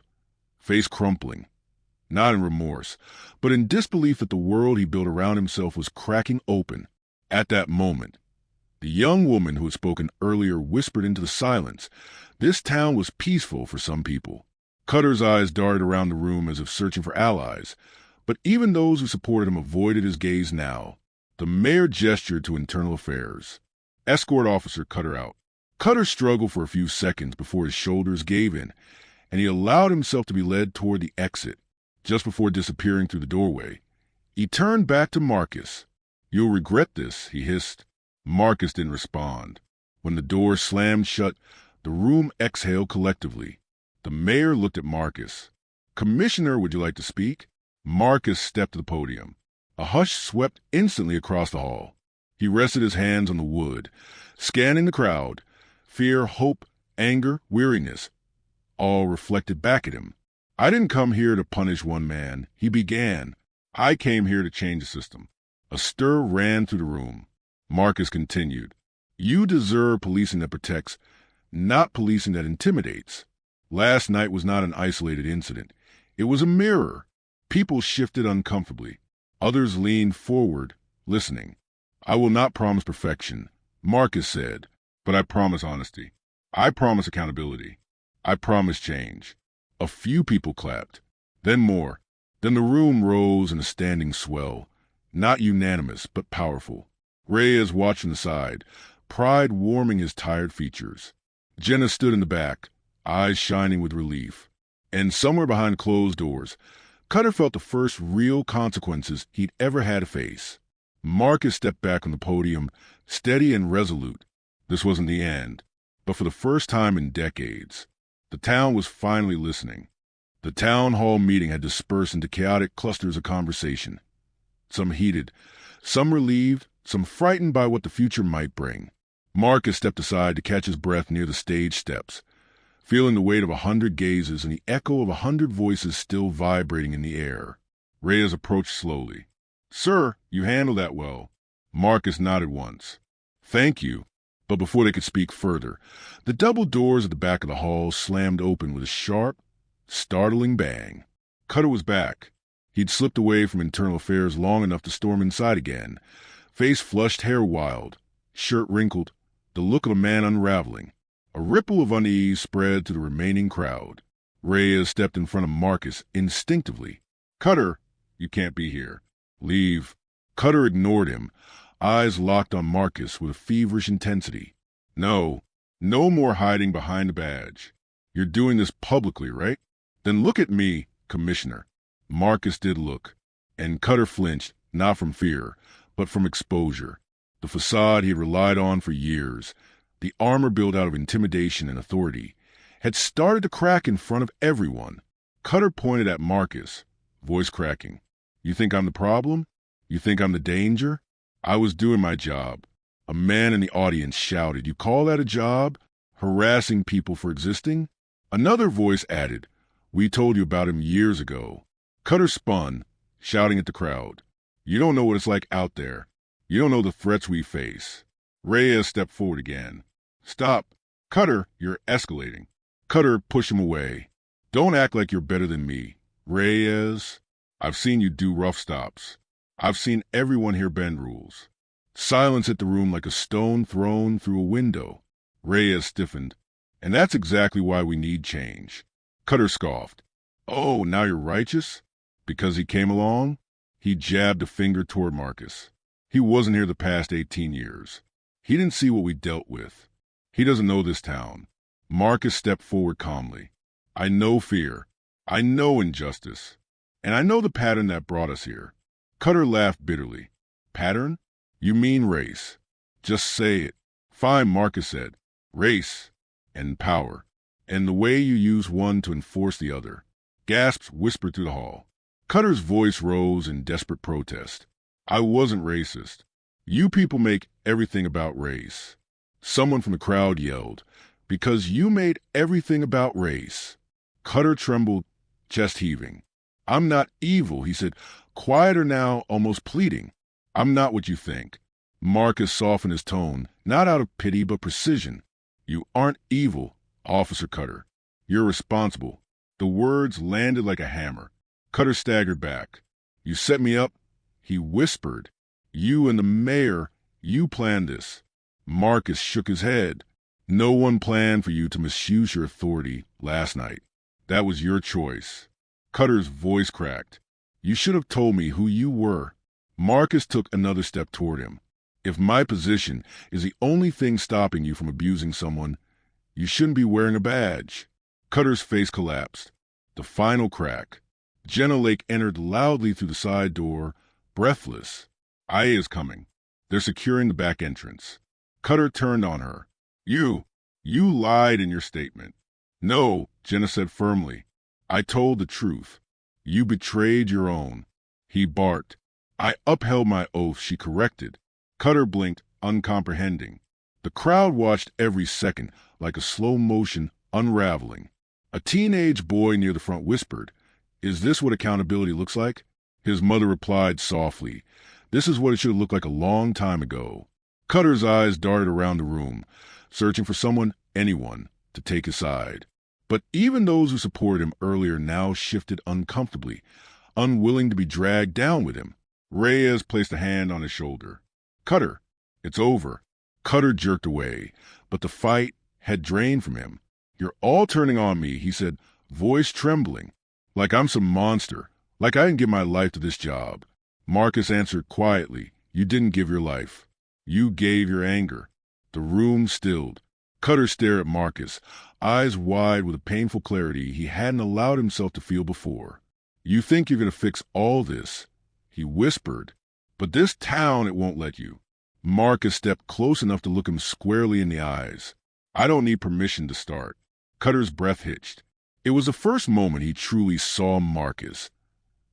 Speaker 3: face crumpling. Not in remorse, but in disbelief that the world he built around himself was cracking open. At that moment, the young woman who had spoken earlier whispered into the silence. This town was peaceful for some people. Cutter's eyes darted around the room as if searching for allies, but even those who supported him avoided his gaze now. The mayor gestured to internal affairs. "Escort Officer Cutter out." Cutter struggled for a few seconds before his shoulders gave in, and he allowed himself to be led toward the exit. Just before disappearing through the doorway, he turned back to Marcus. "You'll regret this," he hissed. Marcus didn't respond. When the door slammed shut, the room exhaled collectively. The mayor looked at Marcus. "Commissioner, would you like to speak?" Marcus stepped to the podium. A hush swept instantly across the hall. He rested his hands on the wood, scanning the crowd. Fear, hope, anger, weariness, all reflected back at him. "I didn't come here to punish one man," he began. "I came here to change the system." A stir ran through the room. Marcus continued. "You deserve policing that protects, not policing that intimidates. Last night was not an isolated incident. It was a mirror. People shifted uncomfortably. Others leaned forward, listening. I will not promise perfection," Marcus said, "but I promise honesty. I promise accountability. I promise change." A few people clapped, then more. Then the room rose in a standing swell, not unanimous, but powerful. Reyes watched from the side, pride warming his tired features. Jenna stood in the back, eyes shining with relief. And somewhere behind closed doors, Cutter felt the first real consequences he'd ever had to face. Marcus stepped back on the podium, steady and resolute. This wasn't the end, but for the first time in decades, the town was finally listening. The town hall meeting had dispersed into chaotic clusters of conversation. Some heated, some relieved, some frightened by what the future might bring. Marcus stepped aside to catch his breath near the stage steps, feeling the weight of 100 gazes and the echo of 100 voices still vibrating in the air. Reyes approached slowly. "Sir, you handled that well." Marcus nodded once. "Thank you." But before they could speak further, the double doors at the back of the hall slammed open with a sharp, startling bang. Cutter was back. He'd slipped away from internal affairs long enough to storm inside again, face flushed, hair wild, shirt wrinkled, the look of a man unraveling. A ripple of unease spread to the remaining crowd. Reyes stepped in front of Marcus instinctively. "Cutter, you can't be here. Leave." Cutter ignored him, eyes locked on Marcus with a feverish intensity. "No, no more hiding behind a badge. You're doing this publicly, right? Then look at me, Commissioner." Marcus did look, and Cutter flinched, not from fear, but from exposure. The facade he had relied on for years, the armor built out of intimidation and authority, had started to crack in front of everyone. Cutter pointed at Marcus, voice cracking. "You think I'm the problem? You think I'm the danger? I was doing my job." A man in the audience shouted, "You call that a job? Harassing people for existing?" Another voice added, "We told you about him years ago." Cutter spun, shouting at the crowd, "You don't know what it's like out there. You don't know the threats we face." Reyes stepped forward again. "Stop. Cutter, you're escalating." Cutter pushed him away. "Don't act like you're better than me. Reyes, I've seen you do rough stops. I've seen everyone here bend rules." Silence hit the room like a stone thrown through a window. Reyes stiffened. "And that's exactly why we need change." Cutter scoffed. "Oh, now you're righteous? Because he came along?" He jabbed a finger toward Marcus. "He wasn't here the past 18 years. He didn't see what we dealt with. He doesn't know this town." Marcus stepped forward calmly. "I know fear. I know injustice. And I know the pattern that brought us here." Cutter laughed bitterly. "Pattern? You mean race. Just say it." "Fine," Marcus said. "Race and power. And the way you use one to enforce the other." Gasps whispered through the hall. Cutter's voice rose in desperate protest. "I wasn't racist. You people make everything about race." Someone from the crowd yelled, "Because you made everything about race." Cutter trembled, chest heaving. "I'm not evil," he said, quieter now, almost pleading. "I'm not what you think." Marcus softened his tone, not out of pity but precision. "You aren't evil, Officer Cutter. You're responsible." The words landed like a hammer. Cutter staggered back. "You set me up," he whispered. "You and the mayor, you planned this." Marcus shook his head. "No one planned for you to misuse your authority last night. That was your choice." Cutter's voice cracked. "You should have told me who you were." Marcus took another step toward him. "If my position is the only thing stopping you from abusing someone, you shouldn't be wearing a badge." Cutter's face collapsed. The final crack. Jenna Lake entered loudly through the side door, breathless. "IA is coming. They're securing the back entrance." Cutter turned on her. You lied in your statement." "No," Jenna said firmly. "I told the truth. You betrayed your own." He barked. "I upheld my oath," she corrected. Cutter blinked, uncomprehending. The crowd watched every second, like a slow motion unraveling. A teenage boy near the front whispered, "Is this what accountability looks like?" His mother replied softly, "This is what it should have looked like a long time ago." Cutter's eyes darted around the room, searching for someone, anyone, to take his side. But even those who supported him earlier now shifted uncomfortably, unwilling to be dragged down with him. Reyes placed a hand on his shoulder. "Cutter, it's over." Cutter jerked away, but the fight had drained from him. "You're all turning on me," he said, voice trembling. "Like I'm some monster, like I didn't give my life to this job." Marcus answered quietly, "You didn't give your life. You gave your anger." The room stilled. Cutter stared at Marcus, eyes wide with a painful clarity he hadn't allowed himself to feel before. "You think you're going to fix all this," he whispered, "but this town, it won't let you." Marcus stepped close enough to look him squarely in the eyes. "I don't need permission to start." Cutter's breath hitched. It was the first moment he truly saw Marcus.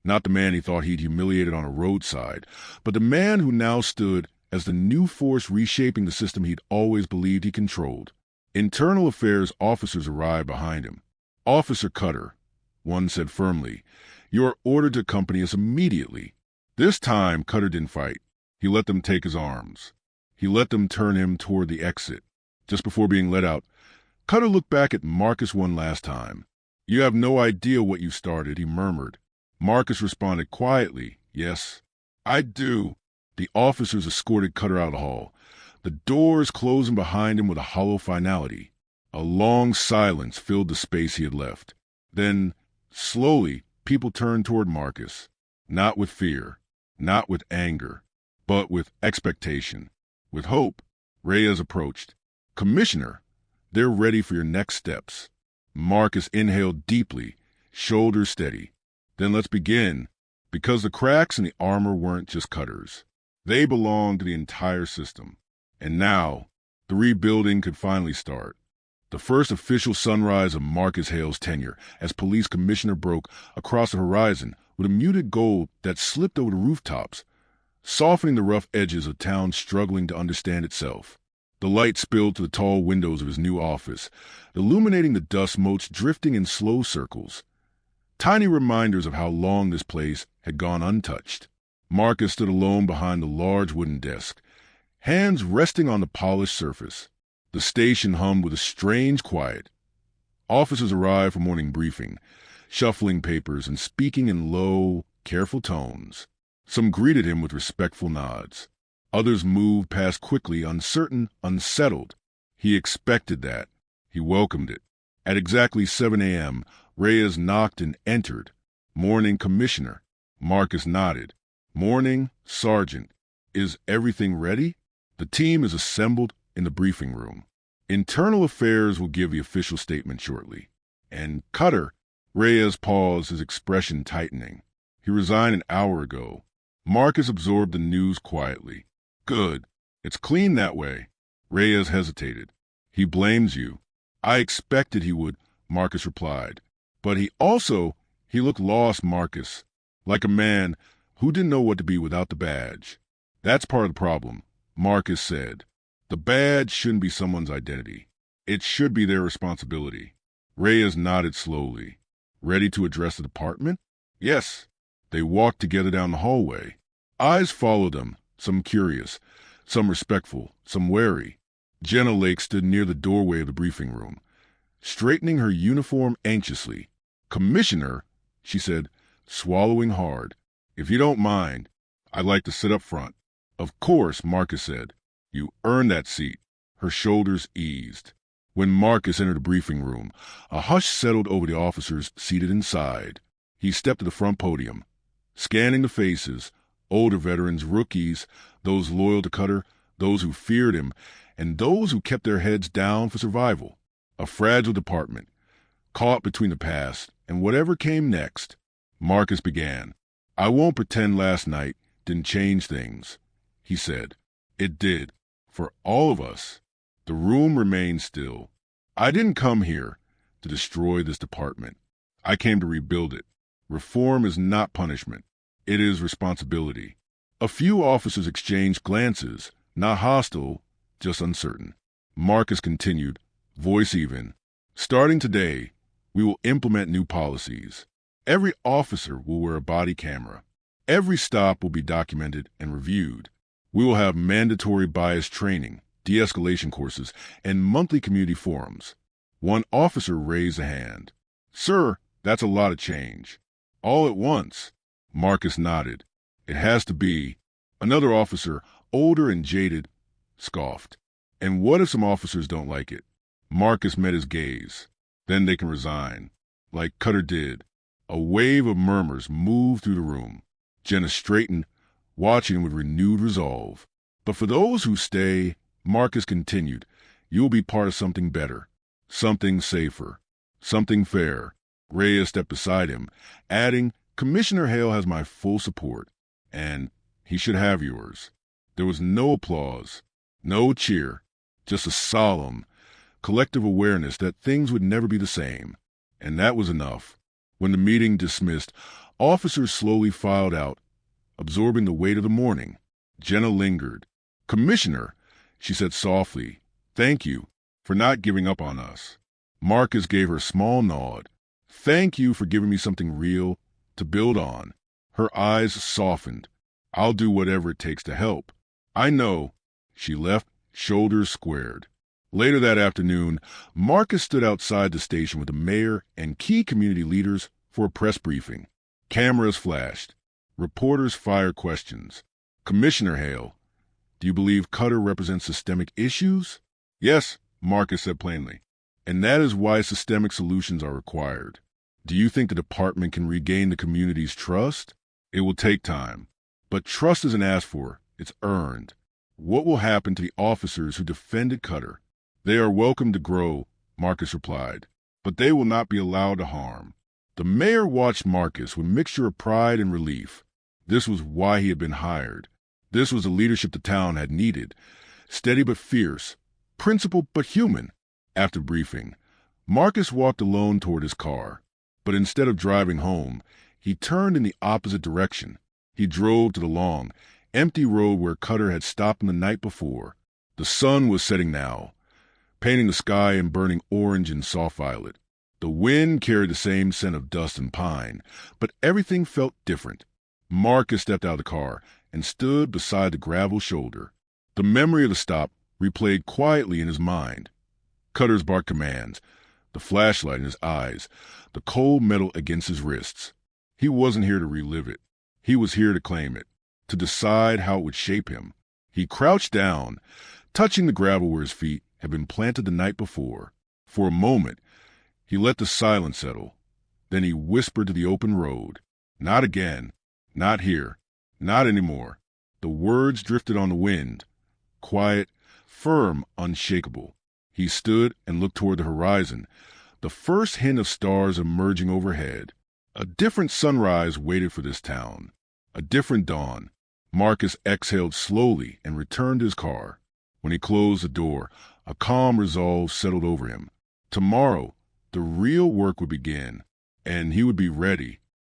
Speaker 3: Not the man he thought he'd humiliated on a roadside, but the man who now stood as the new force reshaping the system he'd always believed he controlled. Internal affairs officers arrived behind him. "Officer Cutter," one said firmly, "you are ordered to accompany us immediately." This time, Cutter didn't fight. He let them take his arms. He let them turn him toward the exit. Just before being let out, Cutter looked back at Marcus one last time. "You have no idea what you started," he murmured. Marcus responded quietly, "Yes, I do." The officers escorted Cutter out of the hall, the doors closing behind him with a hollow finality. A long silence filled the space he had left. Then, slowly, people turned toward Marcus, not with fear, not with anger, but with expectation. With hope, Reyes approached. Commissioner, they're ready for your next steps. Marcus inhaled deeply, shoulders steady. Then let's begin, because the cracks in the armor weren't just cutters. They belonged to the entire system. And now, the rebuilding could finally start. The first official sunrise of Marcus Hale's tenure as police commissioner broke across the horizon with a muted gold that slipped over the rooftops, softening the rough edges of town struggling to understand itself. The light spilled to the tall windows of his new office, illuminating the dust motes drifting in slow circles, tiny reminders of how long this place had gone untouched. Marcus stood alone behind the large wooden desk, hands resting on the polished surface. The station hummed with a strange quiet. Officers arrived for morning briefing, shuffling papers and speaking in low, careful tones. Some greeted him with respectful nods. Others moved past quickly, uncertain, unsettled. He expected that. He welcomed it. At exactly 7 a.m., Reyes knocked and entered. "Morning, Commissioner." Marcus nodded. "Morning, Sergeant. Is everything ready?" The team is assembled in the briefing room. Internal Affairs will give the official statement shortly. And Cutter, Reyes paused, his expression tightening. He resigned an hour ago. Marcus absorbed the news quietly. Good. It's clean that way. Reyes hesitated. He blames you. I expected he would, Marcus replied. But he looked lost, Marcus, like a man who didn't know what to be without the badge. That's part of the problem, Marcus said. The badge shouldn't be someone's identity. It should be their responsibility. Reyes nodded slowly. Ready to address the department? Yes. They walked together down the hallway. Eyes followed them, some curious, some respectful, some wary. Jenna Lake stood near the doorway of the briefing room, straightening her uniform anxiously. Commissioner, she said, swallowing hard. If you don't mind, I'd like to sit up front. Of course, Marcus said. You earned that seat. Her shoulders eased. When Marcus entered the briefing room, a hush settled over the officers seated inside. He stepped to the front podium, scanning the faces, older veterans, rookies, those loyal to Cutter, those who feared him, and those who kept their heads down for survival. A fragile department, caught between the past and whatever came next. Marcus began. I won't pretend last night didn't change things, he said. It did. For all of us. The room remained still. I didn't come here to destroy this department. I came to rebuild it. Reform is not punishment. It is responsibility. A few officers exchanged glances, not hostile, just uncertain. Marcus continued, voice even. Starting today, we will implement new policies. Every officer will wear a body camera. Every stop will be documented and reviewed. We will have mandatory bias training, de-escalation courses, and monthly community forums. One officer raised a hand. Sir, that's a lot of change. All at once. Marcus nodded. It has to be. Another officer, older and jaded, scoffed. And what if some officers don't like it? Marcus met his gaze. Then they can resign. Like Cutter did. A wave of murmurs moved through the room. Jenna straightened, watching him with renewed resolve. But for those who stay, Marcus continued, you will be part of something better, something safer, something fair. Reyes stepped beside him, adding, Commissioner Hale has my full support, and he should have yours. There was no applause, no cheer, just a solemn, collective awareness that things would never be the same. And that was enough. When the meeting dismissed, officers slowly filed out, absorbing the weight of the morning. Jenna lingered. Commissioner, she said softly, thank you for not giving up on us. Marcus gave her a small nod. Thank you for giving me something real to build on. Her eyes softened. I'll do whatever it takes to help. I know. She left, shoulders squared. Later that afternoon, Marcus stood outside the station with the mayor and key community leaders for a press briefing. Cameras flashed. Reporters fired questions. Commissioner Hale, do you believe Cutter represents systemic issues? Yes, Marcus said plainly. And that is why systemic solutions are required. Do you think the department can regain the community's trust? It will take time. But trust isn't asked for, it's earned. What will happen to the officers who defended Cutter? They are welcome to grow, Marcus replied, but they will not be allowed to harm. The mayor watched Marcus with a mixture of pride and relief. This was why he had been hired. This was the leadership the town had needed. Steady but fierce, principled but human. After briefing, Marcus walked alone toward his car. But instead of driving home, he turned in the opposite direction. He drove to the long, empty road where Cutter had stopped him the night before. The sun was setting now, painting the sky in burning orange and soft violet. The wind carried the same scent of dust and pine, but everything felt different. Marcus stepped out of the car and stood beside the gravel shoulder. The memory of the stop replayed quietly in his mind. Cutter's barked commands, the flashlight in his eyes, the cold metal against his wrists. He wasn't here to relive it. He was here to claim it, to decide how it would shape him. He crouched down, touching the gravel where his feet had been planted the night before. For a moment, he let the silence settle. Then he whispered to the open road, "Not again. Not here. Not anymore." The words drifted on the wind, quiet, firm, unshakable. He stood and looked toward the horizon, the first hint of stars emerging overhead. A different sunrise waited for this town, a different dawn. Marcus exhaled slowly and returned to his car. When he closed the door, a calm resolve settled over him. Tomorrow, the real work would begin, and he would be ready.